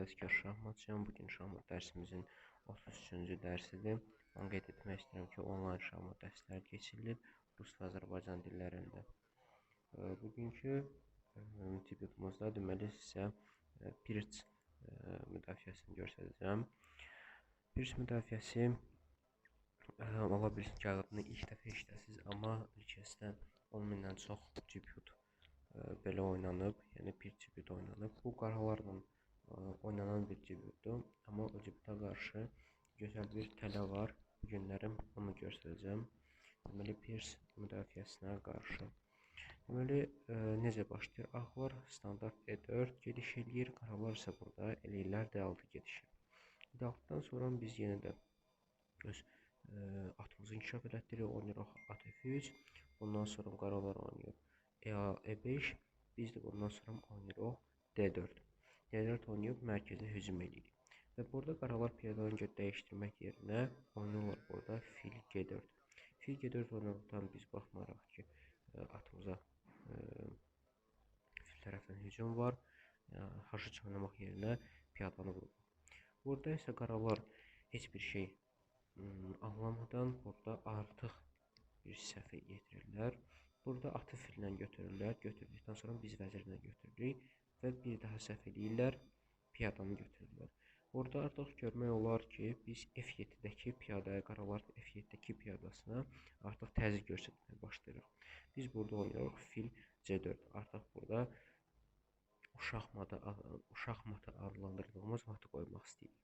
həvəskar şahmatçıyam. Bugün şahmat dərsimizin 33-cü dərsidir. Onu qeyd etmək istəyirəm ki, onlayn şahmat dərsləri keçirilir rus və Azərbaycan dillərində. Bugünkü tipikumuzda deməli sizə Pirc müdafiəsini göstərəcəm. Pirc müdafiəsi ola bilsin ki, adını ilk dəfə eşidəsiniz, amma ölkəsində 10 mindən çox debüt belə oynanıb, yəni bir debüt oynanıb. Bu qaralarla oynanan bir debütdür, amma o debüta qarşı gözəl bir tələ var. Bu günlərim onu göstərəcəm. Deməli, Pirc müdafiəsinə qarşı. Deməli, necə başlayır? Ağlar standart E4 gediş eləyir, qaralar isə burada eləyirlər D6 gedişi. D6-dan sonra biz yenə də öz atımızı inkişaf elətdirik, oynayırıq at F3. Bundan sonra qaralar oynayır E5, biz də bundan sonra oynayırıq D4. D4 oynayıb mərkəzə hücum edirik. Və burada qaralar piyada oyunu dəyişdirmək yerinə oynayırlar burada fil G4. Fil G4 oynadıqdan biz baxmaraq ki, atımıza fil tərəfindən hücum var. H3 oynamaq yerinə piyadanı vururuq. Burada isə qaralar heç bir şey anlamadan burada artıq bir səhvə yetirirlər. Burada atı fillə götürürlər. Götürdükdən sonra biz vəzirlə götürürük və bir daha səhv edirlər, piyadanı götürürlər. Burada artıq görmək olar ki, biz F7-dəki piyadaya, qaralar F7-dəki piyadasına artıq təzyiq göstərməyə başlayırıq. Biz burada oynayırıq fil C4. Artıq burada uşaq matı adlandırdığımız matı qoymaq istəyirik.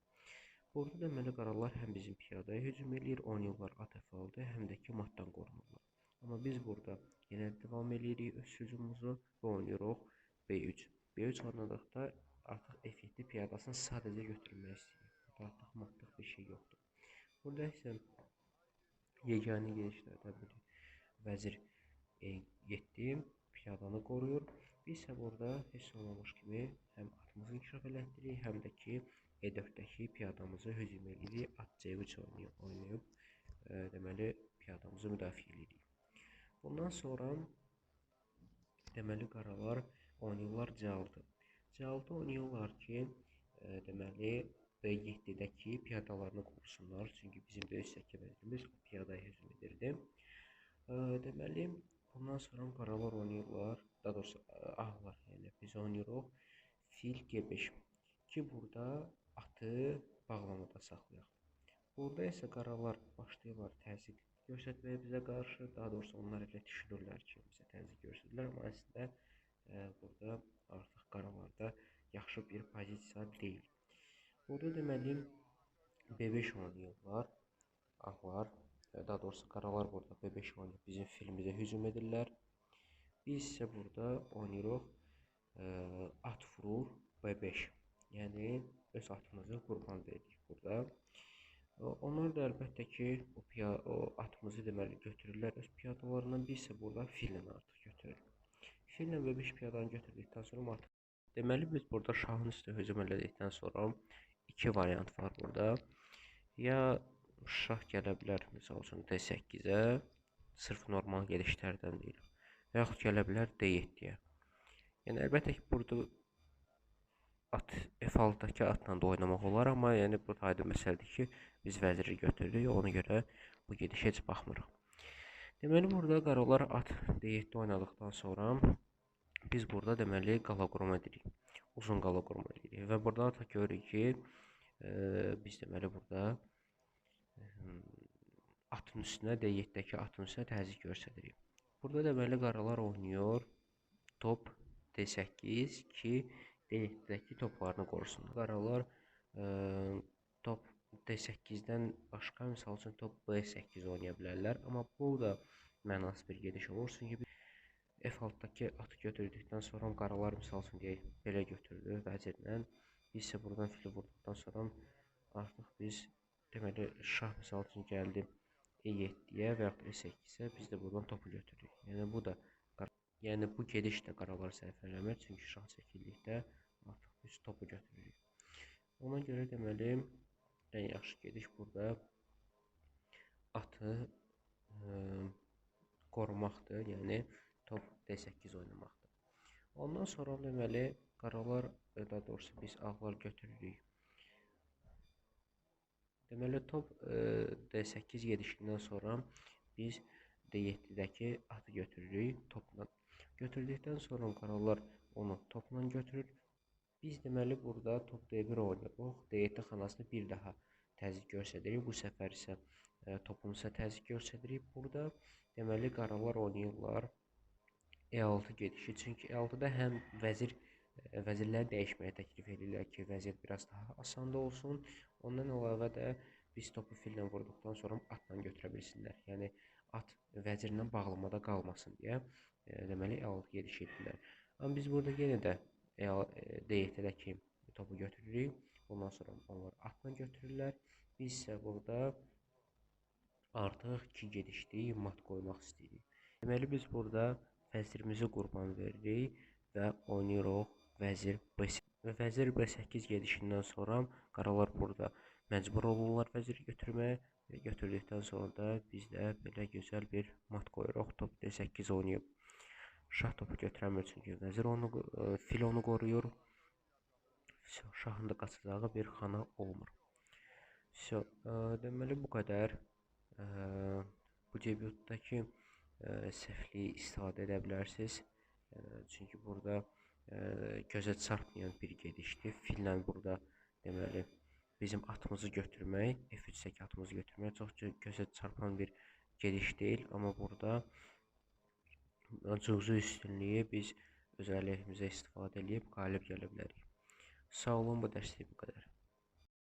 Burada deməli qaralar həm bizim piyadaya hücum edir, oynayırlar at F6, həm də ki matdan qorunurlar. Amma biz burada yenə davam edirik öz hücumumuzu və oynayırıq B3. B3 oynadıqda artıq F7 piyadasını sadəcə götürmək istəyirik. Burada artıq matlıq bir şey yoxdur. Burada isə yeganə gedişlərdə vəzir E7 piyadanı qoruyur. Biz isə burada heç olmamış kimi həm atımızı inkişaf elətdirik, həm də ki E4-dəki piyadamızı hücum edirik. At C3 oynayıb deməli piyadamızı müdafiə edirik. Bundan sonra deməli qaralar oynayırlar C6. C6 oynayırlar ki, deməli B7-dəki piyadalarını qorusunlar. Çünki bizim döyüş səkiyə vəzirimiz piyadaya hücum edirdi. Deməli, bundan sonra qaralar oynayırlar, daha doğrusu ağlar, yəni biz oynayırıq fil G5 ki, burada atı bağlamada saxlayaq. Burada isə qaralar başlayırlar təzyiq göstərməyə bizə qarşı, daha doğrusu onlar elə düşünürlər ki, bizə təzyiq göstərirlər, amma əslində burada artıq qaralarda yaxşı bir pozisiya deyil. Burada deməli B5 oynayırlar, ağlar, daha doğrusu qaralar burada B5 oynayıb bizim filimizə hücum edirlər. Biz isə burada oynayırıq at vurur B5, yəni öz atımızı qurban veririk burada. Onlar da əlbəttə ki, o atımızı deməli götürürlər öz piyadalarından, biz isə burada fillə artıq götürürük. Fillə B5 piyadanı götürdükdən sonra artıq deməli biz burada şahın üstə hücum elədikdən sonra iki variant var burada. Ya şah gələ bilər, misal üçün D8-ə, sırf normal gedişlərdən deyil. Və yaxud gələ bilər D7-yə. Yəni əlbəttə ki, burada at F6-dakı atla da oynamaq olar, amma yəni burada aydın məsələdir ki, biz vəziri götürürük, ona görə bu gedişə heç baxmırıq. Deməli, burada qaralar at D7 oynadıqdan sonra biz burada deməli qala qurma edirik. Uzun qala qurma edirik və burada artıq görürük ki, biz deməli burada atın üstünə, D7-dəki atın üstünə təzyiq göstəririk. Burada deməli qaralar oynayır top D8 ki, D7-dəki toplarını qorusun. Qaralar top D8-dən başqa, misal üçün top B8 oynaya bilərlər. Amma bu da mənasız bir gediş olur. Çünki F6-dakı atı götürdükdən sonra qaralar misal üçün deyək, belə götürdü vəzirlə. Biz isə buradan fili vurduqdan sonra artıq biz deməli şah misal üçün gəldi E7-yə və yaxud E8-ə, biz də buradan topu götürürük. Yəni bu gediş də qaralar səhv eləmir, çünki şah çəkildikdə artıq biz topu götürürük. Ona görə deməli ən yaxşı gediş burada atı qorumaqdır, yəni top D8 oynamaqdır. Ondan sonra deməli qaralar daha doğrusu biz ağlar götürürük. Deməli top D8 gedişindən sonra biz D7-dəki atı götürürük topla. Götürdükdən sonra qaralar onu topla götürür. Biz deməli burada top D1 oynayırıq. D7 xanasını bir daha təzyiq göstəririk. Bu səfər isə topumuza təzyiq göstəririk. Burada deməli qaralar oynayırlar E6 gedişi. Çünki E6-da həm vəzirləri dəyişməyə təklif edirlər ki, vəziyyət biraz daha asan olsun. Ondan əlavə də biz topu fillə vurduqdan sonra atla götürə bilsinlər. Yəni at vəzirlə bağlamada qalmasın deyə deməli E6 gedişi edirlər. Amma biz burada yenə də D7-dəki topu götürürük. Ondan sonra onlar atla götürürlər. Biz isə burada artıq 2 gedişlik mat qoymaq istəyirik. Deməli biz burada vəzirimizi qurban veririk və oynayırıq vəzir B8. Vəzir B8 gedişindən sonra qaralar burada məcbur olurlar vəziri götürməyə. Götürdükdən sonra da biz də belə gözəl bir mat qoyuruq. Top D8 oynayıb. Şah topu götürəmir çünki vəzir fil onu qoruyur. Şahın da qaçacağı bir xana olmur. Deməli bu qədər. Bu debütdəki səhvliyi istifadə edə bilərsiniz. Çünki burada gözə çarpmayan bir gedişdir. Fillə burada deməli bizim atımızı götürmək, F3-dəki atımızı götürmək çox gözə çarpan bir gediş deyil. Amma burada cüzi üstünlüyü biz öz əleyhimizə istifadə edib qalib gələ bilərik. Sağ olun, bu dərslik bu qədər.